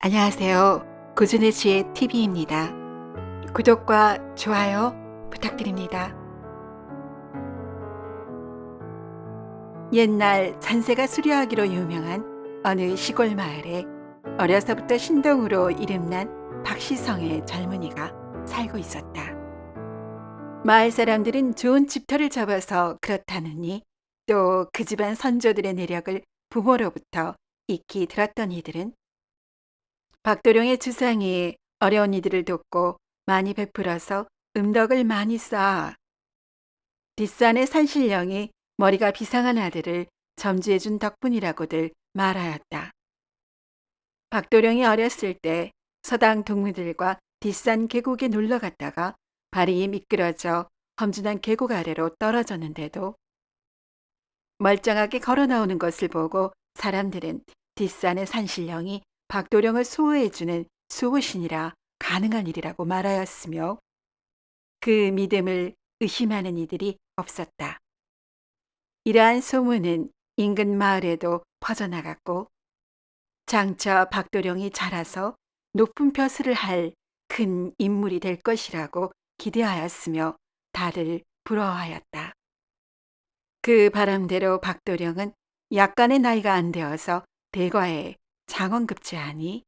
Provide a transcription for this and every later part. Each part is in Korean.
안녕하세요. 고준혜 씨의 TV입니다. 구독과 좋아요 부탁드립니다. 옛날 잔새가 수려하기로 유명한 어느 시골 마을에 어려서부터 신동으로 이름난 박시성의 젊은이가 살고 있었다. 마을 사람들은 좋은 집터를 접어서 그렇다느니 또 그 집안 선조들의 내력을 부모로부터 익히 들었던 이들은 박도령의 주상이 어려운 이들을 돕고 많이 베풀어서 음덕을 많이 쌓아 뒷산의 산신령이 머리가 비상한 아들을 점지해준 덕분이라고들 말하였다. 박도령이 어렸을 때 서당 동무들과 뒷산 계곡에 놀러 갔다가 발이 미끄러져 험준한 계곡 아래로 떨어졌는데도 멀쩡하게 걸어 나오는 것을 보고 사람들은 뒷산의 산신령이 박도령을 수호해주는 수호신이라 가능한 일이라고 말하였으며 그 믿음을 의심하는 이들이 없었다. 이러한 소문은 인근 마을에도 퍼져나갔고 장차 박도령이 자라서 높은 벼슬을 할 큰 인물이 될 것이라고 기대하였으며 다들 부러워하였다. 그 바람대로 박도령은 약간의 나이가 안 되어서 대과에 장원급제하니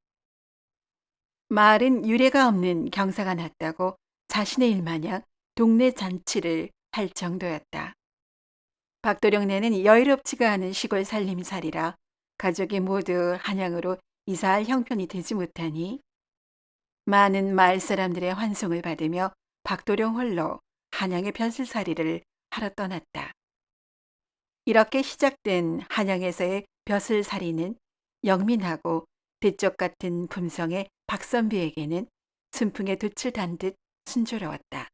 마을은 유례가 없는 경사가 났다고 자신의 일마냥 동네 잔치를 할 정도였다. 박도령네는 여유롭지가 않은 시골 살림살이라 가족이 모두 한양으로 이사할 형편이 되지 못하니 많은 마을 사람들의 환송을 받으며 박도령 홀로 한양의 벼슬살이를 하러 떠났다. 이렇게 시작된 한양에서의 벼슬살이는 영민하고 대쪽 같은 품성의 박선비에게는 순풍에 돛을 단 듯 순조로웠다.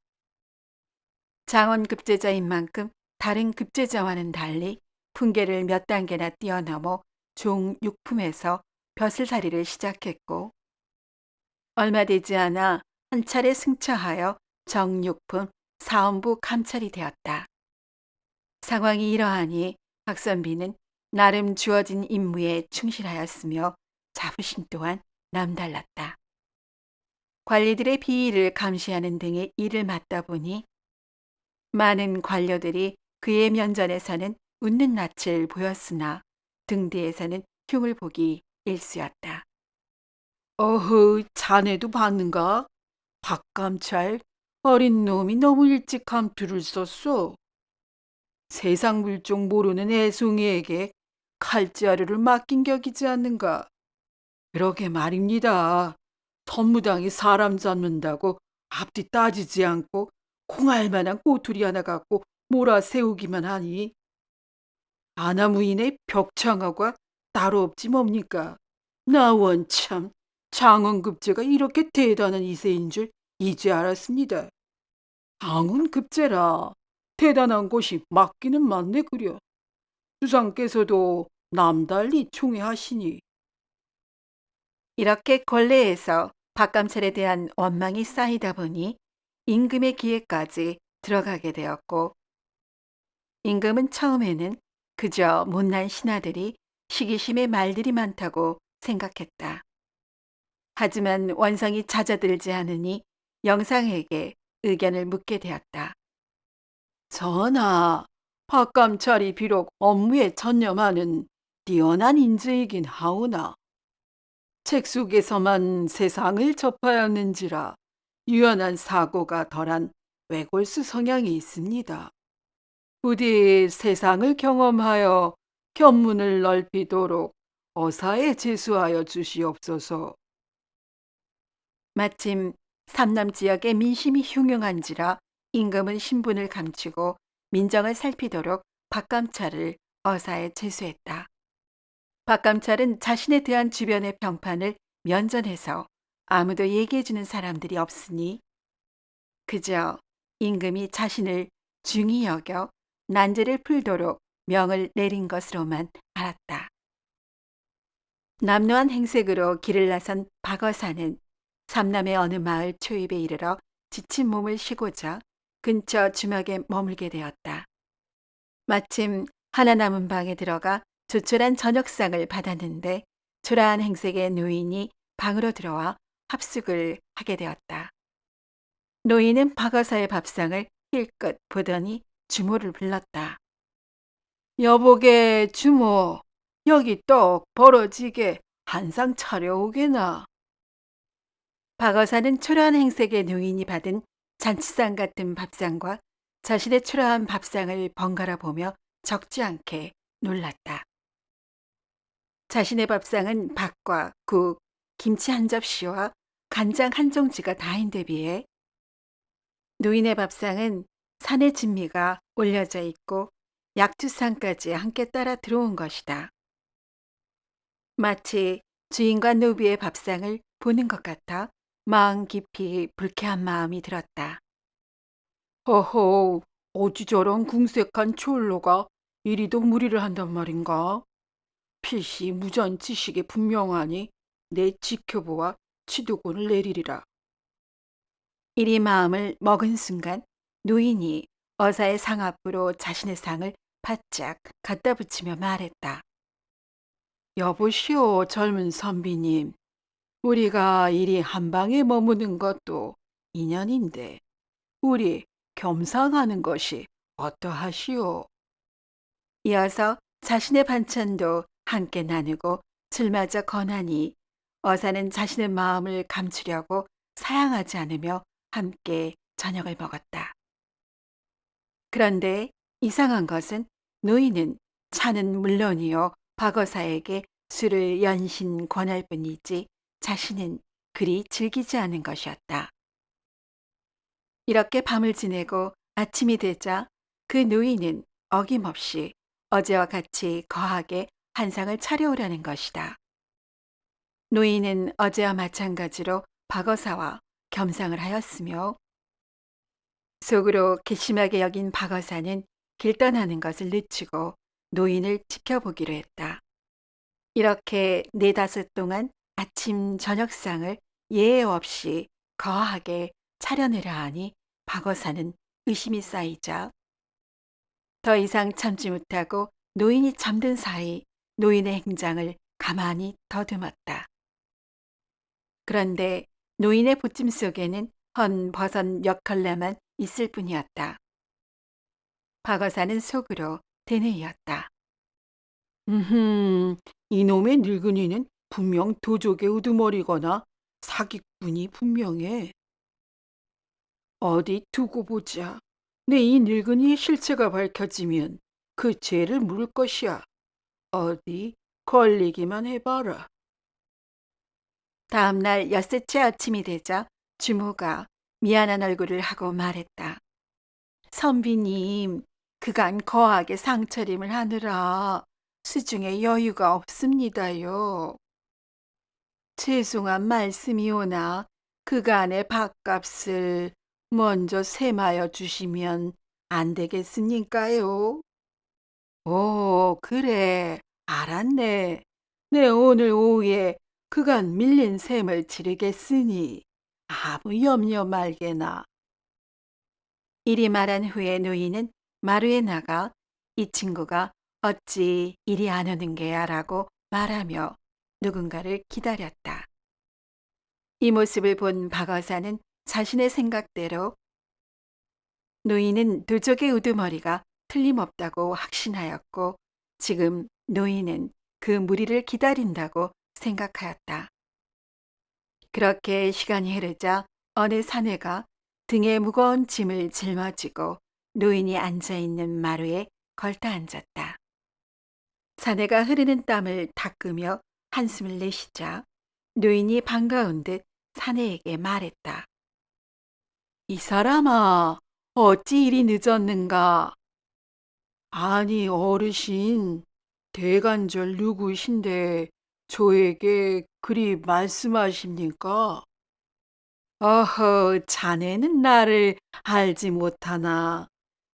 장원급제자인 만큼 다른 급제자와는 달리 품계를 몇 단계나 뛰어넘어 종육품에서 벼슬살이를 시작했고 얼마 되지 않아 한 차례 승처하여 정육품 사원부 감찰이 되었다. 상황이 이러하니 박선비는 나름 주어진 임무에 충실하였으며 자부심 또한 남달랐다. 관리들의 비위를 감시하는 등의 일을 맡다 보니 많은 관료들이 그의 면전에서는 웃는 낯을 보였으나 등 뒤에서는 흉을 보기 일쑤였다. 어허, 자네도 봤는가? 박감찰, 어린 놈이 너무 일찍 감투를 썼어. 세상 물정 모르는 애송이에게 칼자루를 맡긴 격이지 않는가? 그러게 말입니다. 전무당이 사람 잡는다고 앞뒤 따지지 않고 콩알만한 꼬투리 하나 갖고 몰아세우기만 하니 아나무인의 벽창화가 따로 없지 뭡니까? 나 원참 장원급제가 이렇게 대단한 이세인 줄 이제 알았습니다. 장원급제라 대단한 것이 맞기는 맞네 그려. 주상께서도 남달리 총애하시니. 이렇게 권례에서 박감찰에 대한 원망이 쌓이다 보니 임금의 기회까지 들어가게 되었고 임금은 처음에는 그저 못난 신하들이 시기심에 말들이 많다고 생각했다. 하지만 원성이 잦아들지 않으니 영상에게 의견을 묻게 되었다. 전하, 박감찰이 비록 업무에 전념하는 뛰어난 인재이긴 하오나 책 속에서만 세상을 접하였는지라 유연한 사고가 덜한 외골수 성향이 있습니다. 부디 세상을 경험하여 견문을 넓히도록 어사에 제수하여 주시옵소서. 마침 삼남 지역의 민심이 흉흉한지라 임금은 신분을 감추고 민정을 살피도록 박감찰을 어사에 제수했다. 박감찰은 자신에 대한 주변의 평판을 면전해서 아무도 얘기해주는 사람들이 없으니 그저 임금이 자신을 중히 여겨 난제를 풀도록 명을 내린 것으로만 알았다. 남루한 행색으로 길을 나선 박어사는 삼남의 어느 마을 초입에 이르러 지친 몸을 쉬고자 근처 주막에 머물게 되었다. 마침 하나 남은 방에 들어가 조촐한 저녁상을 받았는데 초라한 행색의 노인이 방으로 들어와 합숙을 하게 되었다. 노인은 박어사의 밥상을 힐끗 보더니 주모를 불렀다. 여보게 주모, 여기 떡 벌어지게 한 상 차려오게나. 박어사는 초라한 행색의 노인이 받은 잔치상 같은 밥상과 자신의 초라한 밥상을 번갈아 보며 적지 않게 놀랐다. 자신의 밥상은 밥과 국, 김치 한 접시와 간장 한 종지가 다인데 비해 노인의 밥상은 산의 진미가 올려져 있고 약주상까지 함께 따라 들어온 것이다. 마치 주인과 노비의 밥상을 보는 것 같아 마음 깊이 불쾌한 마음이 들었다. 허허, 어찌 저런 궁색한 촐로가 이리도 무리를 한단 말인가? 필시 무전지식이 분명하니 내 지켜보아 치두곤을 내리리라. 이리 마음을 먹은 순간 노인이 어사의 상 앞으로 자신의 상을 바짝 갖다 붙이며 말했다. 여보시오, 젊은 선비님. 우리가 이리 한방에 머무는 것도 인연인데 우리 겸상하는 것이 어떠하시오? 이어서 자신의 반찬도 함께 나누고 술마저 권하니 어사는 자신의 마음을 감추려고 사양하지 않으며 함께 저녁을 먹었다. 그런데 이상한 것은 노인은 차는 물론이요 박어사에게 술을 연신 권할 뿐이지 자신은 그리 즐기지 않은 것이었다. 이렇게 밤을 지내고 아침이 되자 그 노인은 어김없이 어제와 같이 거하게 한 상을 차려오라는 것이다. 노인은 어제와 마찬가지로 박어사와 겸상을 하였으며 속으로 괘씸하게 여긴 박어사는 길 떠나는 것을 늦추고 노인을 지켜보기로 했다. 이렇게 4~5 동안 아침 저녁상을 예외 없이 거하게 차려내려 하니 박어사는 의심이 쌓이자 더 이상 참지 못하고 노인이 잠든 사이 노인의 행장을 가만히 더듬었다. 그런데 노인의 부침 속에는 헌 버섯 몇 컬레만 있을 뿐이었다. 박어사는 속으로 되뇌이었다. 이놈의 늙은이는 분명 도적의 우두머리거나 사기꾼이 분명해. 어디 두고 보자. 내 이 늙은이의 실체가 밝혀지면 그 죄를 물을 것이야. 어디 걸리기만 해봐라. 다음 날 엿새째 아침이 되자 주모가 미안한 얼굴을 하고 말했다. 선비님, 그간 거하게 상차림을 하느라 수중에 여유가 없습니다요. 죄송한 말씀이오나 그간의 밥값을 먼저 세마여 주시면 안 되겠습니까요? 오, 그래. 알았네. 내 오늘 오후에 그간 밀린 셈을 치르겠으니 아무 염려 말게나. 이리 말한 후에 노인은 마루에 나가 이 친구가 어찌 이리 안 오는 게야라고 말하며 누군가를 기다렸다. 이 모습을 본 박어사는 자신의 생각대로 노인은 도적의 우두머리가 틀림없다고 확신하였고 지금 노인은 그 무리를 기다린다고 생각하였다. 그렇게 시간이 흐르자 어느 사내가 등에 무거운 짐을 짊어지고 노인이 앉아있는 마루에 걸터 앉았다. 사내가 흐르는 땀을 닦으며 한숨을 내쉬자 노인이 반가운 듯 사내에게 말했다. 이 사람아, 어찌 이리 늦었는가? 아니, 어르신, 대관절 누구신데 저에게 그리 말씀하십니까? 어허, 자네는 나를 알지 못하나.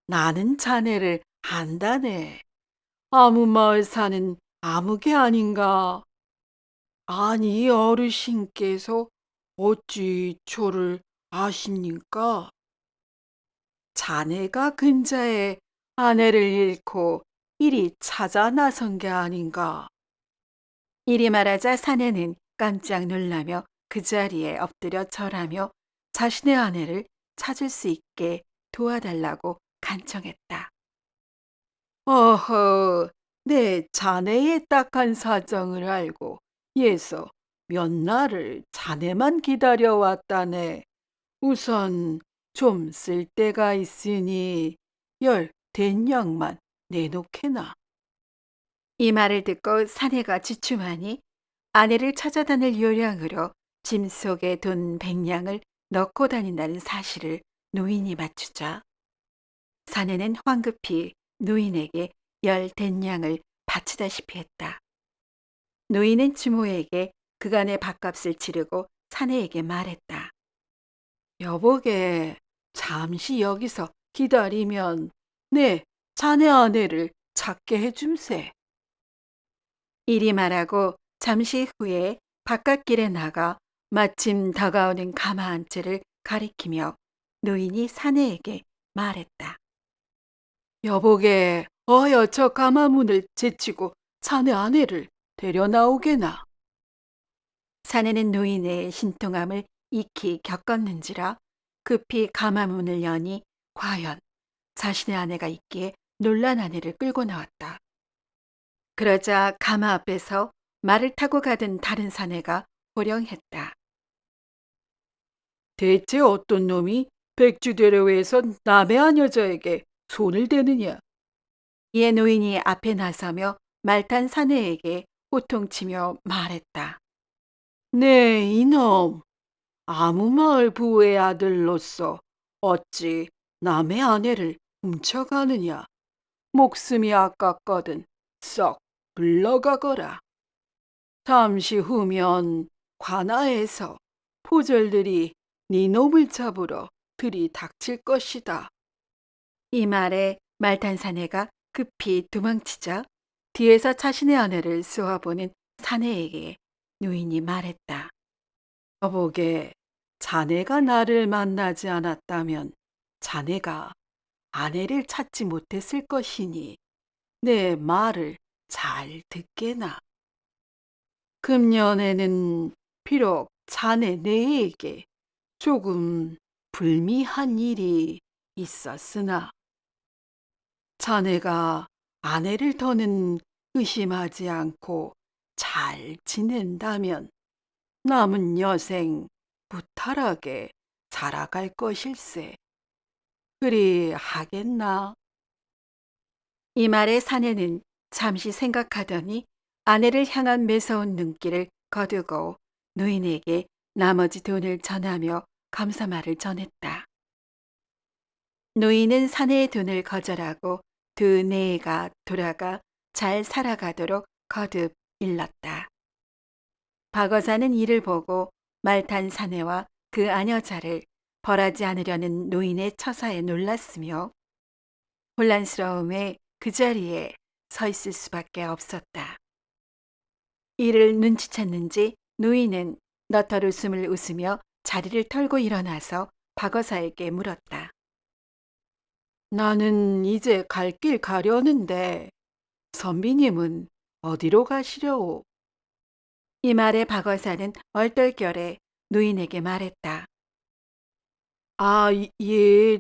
나는 자네를 안다네. 아무 마을 사는 아무개 아닌가? 아니, 어르신께서 어찌 저를 아십니까? 자네가 근자에 아내를 잃고 이리 찾아 나선 게 아닌가? 이리 말하자 사내는 깜짝 놀라며 그 자리에 엎드려 절하며 자신의 아내를 찾을 수 있게 도와달라고 간청했다. 어허, 내 자네의 딱한 사정을 알고 예서 몇 날을 자네만 기다려왔다네. 우선 좀 쓸 데가 있으니 열 된냥만 내놓게나. 이 말을 듣고 사내가 주춤하니 아내를 찾아다닐 요량으로 짐 속에 돈 100냥을 넣고 다닌다는 사실을 노인이 맞추자 사내는 황급히 노인에게 10댄냥을 바치다시피 했다. 노인은 주모에게 그간의 밥값을 치르고 사내에게 말했다. 여보게, 잠시 여기서 기다리면 내 자네 아내를 찾게 해줌세. 이리 말하고 잠시 후에 바깥길에 나가 마침 다가오는 가마 한 채를 가리키며 노인이 사내에게 말했다. 여보게, 어여 저 가마문을 제치고 자네 아내를 데려 나오게나. 사내는 노인의 신통함을 익히 겪었는지라 급히 가마문을 여니 과연 자신의 아내가 있기에 놀란 아내를 끌고 나왔다. 그러자 가마 앞에서 말을 타고 가던 다른 사내가 호령했다. 대체 어떤 놈이 백주대로에서 남의 한 여자에게 손을 대느냐? 이에 노인이 앞에 나서며 말탄 사내에게 호통치며 말했다. 네, 이놈. 아무 마을 부의 아들로서 어찌 남의 아내를 훔쳐가느냐? 목숨이 아깝거든 썩 물러가거라. 잠시 후면 관아에서 포졸들이 네 놈을 잡으러 들이닥칠 것이다. 이 말에 말탄 사내가 급히 도망치자 뒤에서 자신의 아내를 쏘아보는 사내에게 노인이 말했다. 여보게, 자네가 나를 만나지 않았다면 자네가 아내를 찾지 못했을 것이니 내 말을 잘 듣게나. 금년에는 비록 자네 내에게 조금 불미한 일이 있었으나 자네가 아내를 더는 의심하지 않고 잘 지낸다면 남은 여생 무탈하게 살아갈 것일세. 그리 하겠나? 이 말에 사내는 잠시 생각하더니 아내를 향한 매서운 눈길을 거두고 노인에게 나머지 돈을 전하며 감사말을 전했다. 노인은 사내의 돈을 거절하고 두 내가 돌아가 잘 살아가도록 거듭 일렀다. 박어사는 이를 보고 말탄 사내와 그 아녀자를 벌하지 않으려는 노인의 처사에 놀랐으며 혼란스러움에 그 자리에 서 있을 수밖에 없었다. 이를 눈치챘는지 노인은 너털 웃음을 웃으며 자리를 털고 일어나서 박어사에게 물었다. 나는 이제 갈 길 가려는데 선비님은 어디로 가시려오? 이 말에 박어사는 얼떨결에 노인에게 말했다. 아, 예,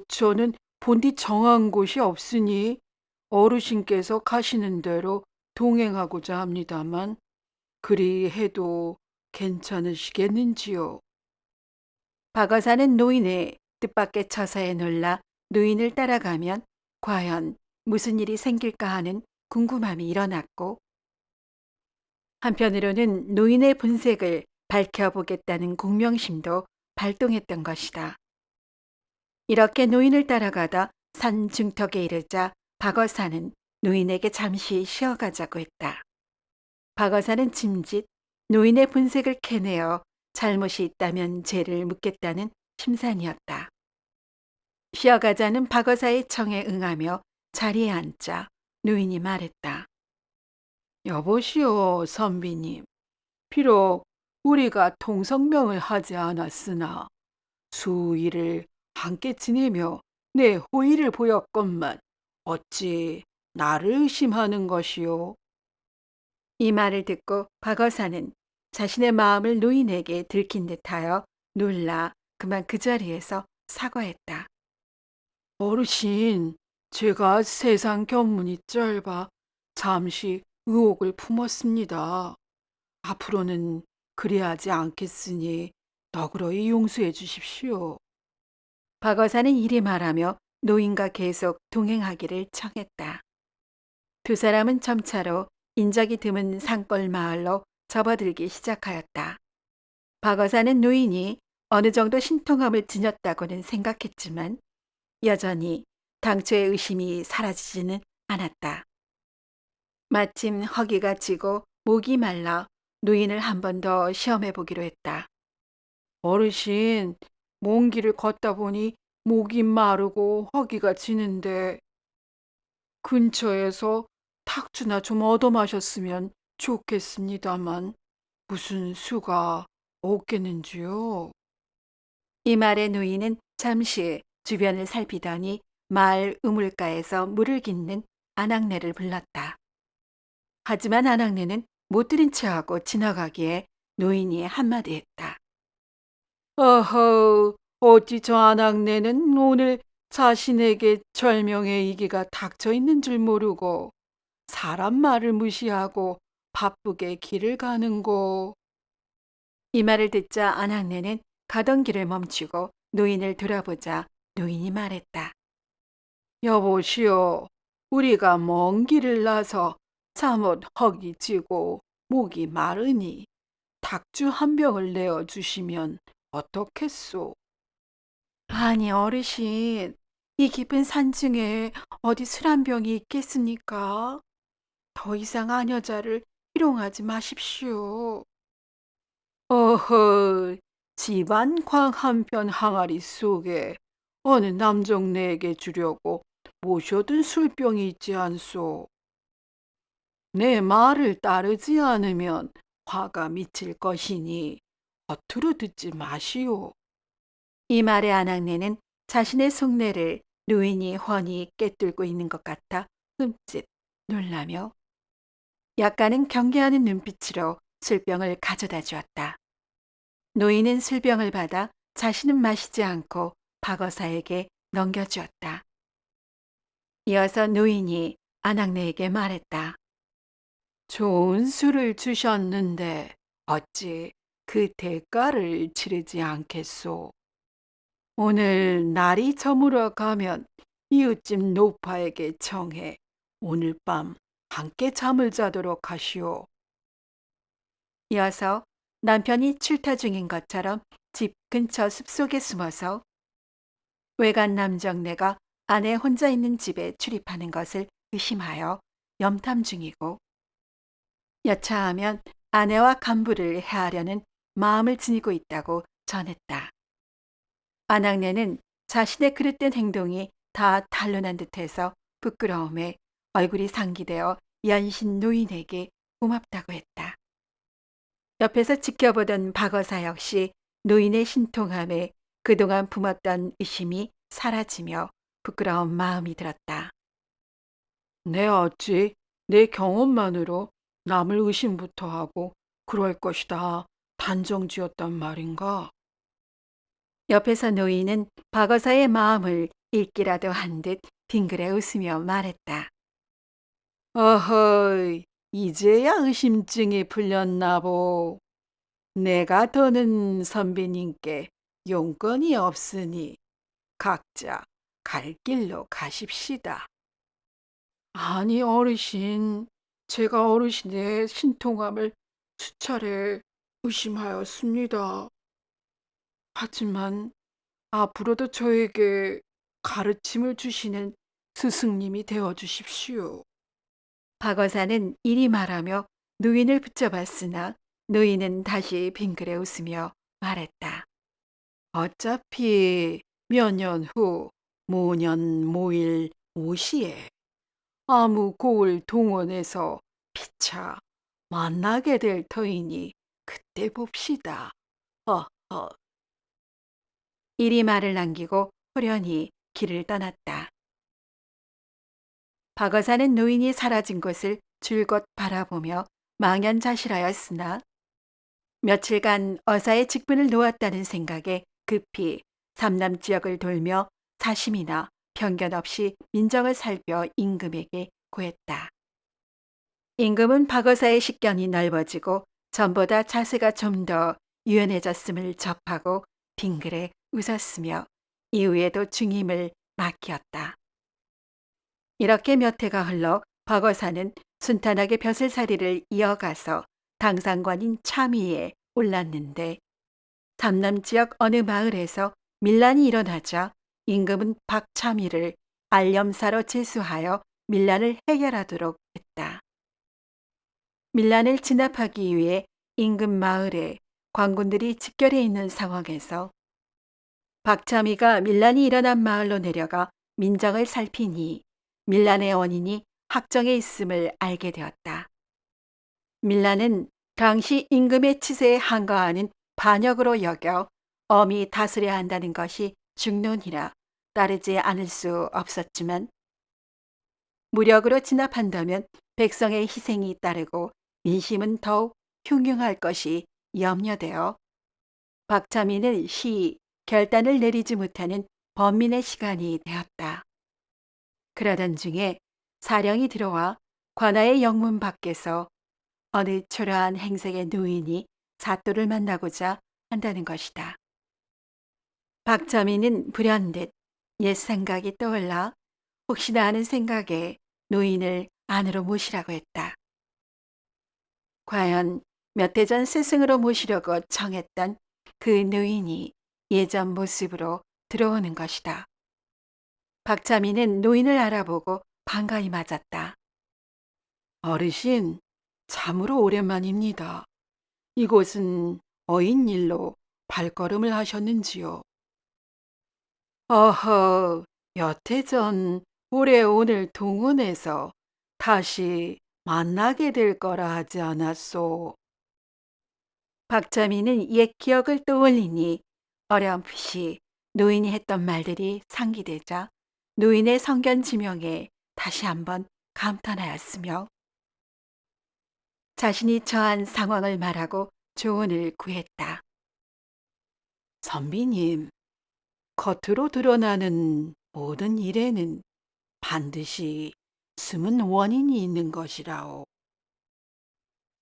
저는 본디 정한 곳이 없으니 어르신께서 가시는 대로 동행하고자 합니다만 그리 해도 괜찮으시겠는지요? 박어사는 노인의 뜻밖의 처사에 놀라 노인을 따라가면 과연 무슨 일이 생길까 하는 궁금함이 일어났고 한편으로는 노인의 본색을 밝혀보겠다는 공명심도 발동했던 것이다. 이렇게 노인을 따라가다 산 중턱에 이르자 박어사는 노인에게 잠시 쉬어가자고 했다. 박어사는 짐짓 노인의 본색을 캐내어 잘못이 있다면 죄를 묻겠다는 심산이었다. 쉬어가자는 박어사의 청에 응하며 자리에 앉자 노인이 말했다. 여보시오, 선비님. 비록 우리가 통성명을 하지 않았으나 수일을 함께 지내며 내 호의를 보였건만 어찌 나를 의심하는 것이오? 이 말을 듣고 박어사는 자신의 마음을 노인에게 들킨 듯하여 놀라 그만 그 자리에서 사과했다. 어르신, 제가 세상 견문이 짧아 잠시 의혹을 품었습니다. 앞으로는 그리하지 않겠으니 너그러이 용서해 주십시오. 박어사는 이리 말하며 노인과 계속 동행하기를 청했다. 두 사람은 점차로 인적이 드문 산골 마을로 접어들기 시작하였다. 박어사는 노인이 어느 정도 신통함을 지녔다고는 생각했지만 여전히 당초의 의심이 사라지지는 않았다. 마침 허기가 지고 목이 말라 노인을 한 번 더 시험해 보기로 했다. 어르신, 먼 길을 걷다 보니 목이 마르고 허기가 지는데 근처에서 탁주나 좀 얻어 마셨으면 좋겠습니다만 무슨 수가 없겠는지요? 이 말에 노인은 잠시 주변을 살피더니 마을 우물가에서 물을 깃는 아낙네를 불렀다. 하지만 아낙네는 못 들은 체하고 지나가기에 노인이 한마디 했다. 어허, 어찌 저 아낙네는 오늘 자신에게 절명의 위기가 닥쳐 있는 줄 모르고 사람 말을 무시하고 바쁘게 길을 가는고. 이 말을 듣자 아낙네는 가던 길을 멈추고 노인을 돌아보자 노인이 말했다. 여보시오, 우리가 먼 길을 나서 잠옷 허기 지고 목이 마르니 닭주 한 병을 내어 주시면 어떻겠소? 아니 어르신, 이 깊은 산중에 어디 술 한 병이 있겠습니까? 더 이상 아녀자를 희롱하지 마십시오. 어허, 집안 광 한편 항아리 속에 어느 남정네에게 주려고 모셔둔 술병이 있지 않소. 내 말을 따르지 않으면 화가 미칠 것이니 겉으로 듣지 마시오. 이 말에 아낙네는 자신의 속내를 노인이 훤히 꿰뚫고 있는 것 같아 흠칫 놀라며 약간은 경계하는 눈빛으로 술병을 가져다 주었다. 노인은 술병을 받아 자신은 마시지 않고 박어사에게 넘겨주었다. 이어서 노인이 아낙네에게 말했다. 좋은 술을 주셨는데 어찌 그 대가를 치르지 않겠소? 오늘 날이 저물어 가면 이웃집 노파에게 청해 오늘 밤 함께 잠을 자도록 하시오. 이어서 남편이 출타 중인 것처럼 집 근처 숲속에 숨어서 외간 남정네가 아내 혼자 있는 집에 출입하는 것을 의심하여 염탐 중이고 여차하면 아내와 간부를 해하려는 마음을 지니고 있다고 전했다. 아낙네는 자신의 그릇된 행동이 다 탄로난 듯해서 부끄러움에 얼굴이 상기되어 연신 노인에게 고맙다고 했다. 옆에서 지켜보던 박어사 역시 노인의 신통함에 그동안 품었던 의심이 사라지며 부끄러운 마음이 들었다. 내 어찌 내 경험만으로 남을 의심부터 하고 그럴 것이다 단정지었단 말인가? 옆에서 노인은 박어사의 마음을 읽기라도 한 듯 빙그레 웃으며 말했다. 어허이, 이제야 의심증이 풀렸나 보. 내가 더는 선비님께 용건이 없으니 각자 갈 길로 가십시다. 아니 어르신, 제가 어르신의 신통함을 수차례 의심하였습니다. 하지만 앞으로도 저에게 가르침을 주시는 스승님이 되어 주십시오. 박어사는 이리 말하며 노인을 붙잡았으나 노인은 다시 빙그레 웃으며 말했다. 어차피 몇 년 후 모년 모일 오시에 아무 고을 동원해서 피차 만나게 될 터이니 그때 봅시다. 허허. 이리 말을 남기고 호련히 길을 떠났다. 박어사는 노인이 사라진 곳을 줄곧 바라보며 망연자실하였으나 며칠간 어사의 직분을 놓았다는 생각에 급히 삼남 지역을 돌며 사심이나 편견 없이 민정을 살펴 임금에게 구했다. 임금은 박어사의 식견이 넓어지고 전보다 자세가 좀 더 유연해졌음을 접하고 빙그레 웃었으며 이후에도 중임을 맡겼다. 이렇게 몇 해가 흘러 박어사는 순탄하게 벼슬살이를 이어가서 당상관인 참의에 올랐는데 삼남 지역 어느 마을에서 밀란이 일어나자 임금은 박참의를 알렴사로 제수하여 밀란을 해결하도록 했다. 밀란을 진압하기 위해 인근 마을에 관군들이 집결해 있는 상황에서 박참의가 밀란이 일어난 마을로 내려가 민정을 살피니 밀란의 원인이 학정에 있음을 알게 되었다. 밀란은 당시 임금의 치세에 한거하는 반역으로 여겨 엄히 다스려야 한다는 것이 중론이라 따르지 않을 수 없었지만 무력으로 진압한다면 백성의 희생이 따르고 민심은 더욱 흉흉할 것이 염려되어 박참의는 시히 결단을 내리지 못하는 번민의 시간이 되었다. 그러던 중에 사령이 들어와 관아의 영문 밖에서 어느 초라한 행색의 노인이 사또를 만나고자 한다는 것이다. 박참의는 불현듯 옛 생각이 떠올라 혹시나 하는 생각에 노인을 안으로 모시라고 했다. 과연 몇 해 전 스승으로 모시려고 청했던 그 노인이 예전 모습으로 들어오는 것이다. 박참의는 노인을 알아보고 반가이 맞았다. 어르신, 참으로 오랜만입니다. 이곳은 어인일로 발걸음을 하셨는지요? 어허, 몇 해 전 올해 오늘 동원에서 다시 만나게 될 거라 하지 않았소? 박자미는 옛 기억을 떠올리니 어렴풋이 노인이 했던 말들이 상기되자 노인의 성견 지명에 다시 한번 감탄하였으며 자신이 처한 상황을 말하고 조언을 구했다. 선비님, 겉으로 드러나는 모든 일에는 반드시 숨은 원인이 있는 것이라오.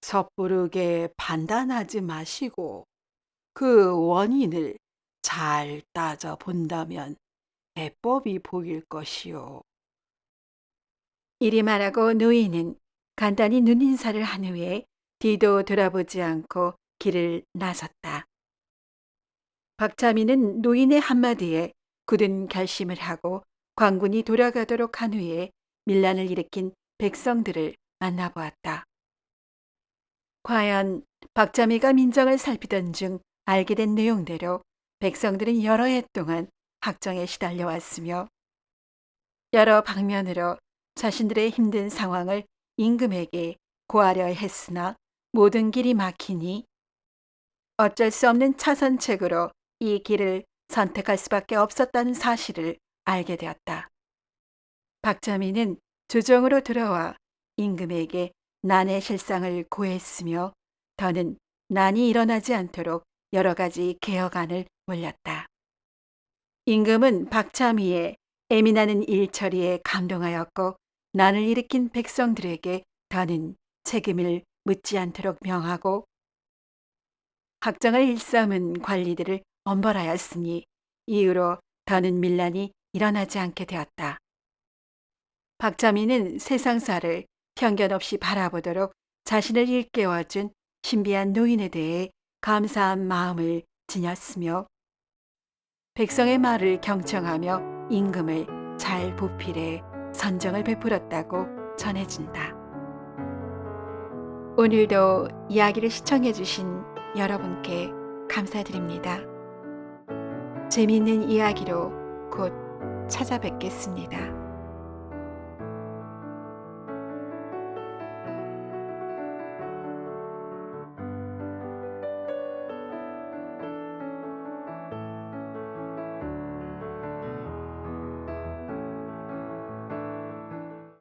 섣부르게 판단하지 마시고 그 원인을 잘 따져 본다면 해법이 보일 것이오. 이리 말하고 노인은 간단히 눈인사를 한 후에 뒤도 돌아보지 않고 길을 나섰다. 박자미는 노인의 한마디에 굳은 결심을 하고 관군이 돌아가도록 한 후에 밀란을 일으킨 백성들을 만나보았다. 과연 박자미가 민정을 살피던 중 알게 된 내용대로 백성들은 여러 해 동안 학정에 시달려 왔으며 여러 방면으로 자신들의 힘든 상황을 임금에게 고하려 했으나 모든 길이 막히니 어쩔 수 없는 차선책으로 이 길을 선택할 수밖에 없었다는 사실을 알게 되었다. 박자미는 조정으로 들어와 임금에게 난의 실상을 고했으며 더는 난이 일어나지 않도록 여러 가지 개혁안을 올렸다. 임금은 박자미의 애민하는 일 처리에 감동하였고 난을 일으킨 백성들에게 더는 책임을 묻지 않도록 명하고 학정을 일삼은 관리들을 엄벌하였으니 이후로 더는 밀란이 일어나지 않게 되었다. 박자미는 세상사를 편견 없이 바라보도록 자신을 일깨워준 신비한 노인에 대해 감사한 마음을 지녔으며 백성의 말을 경청하며 임금을 잘 보필해 선정을 베풀었다고 전해진다. 오늘도 이야기를 시청해 주신 여러분께 감사드립니다. 재미있는 이야기로 곧 찾아뵙겠습니다.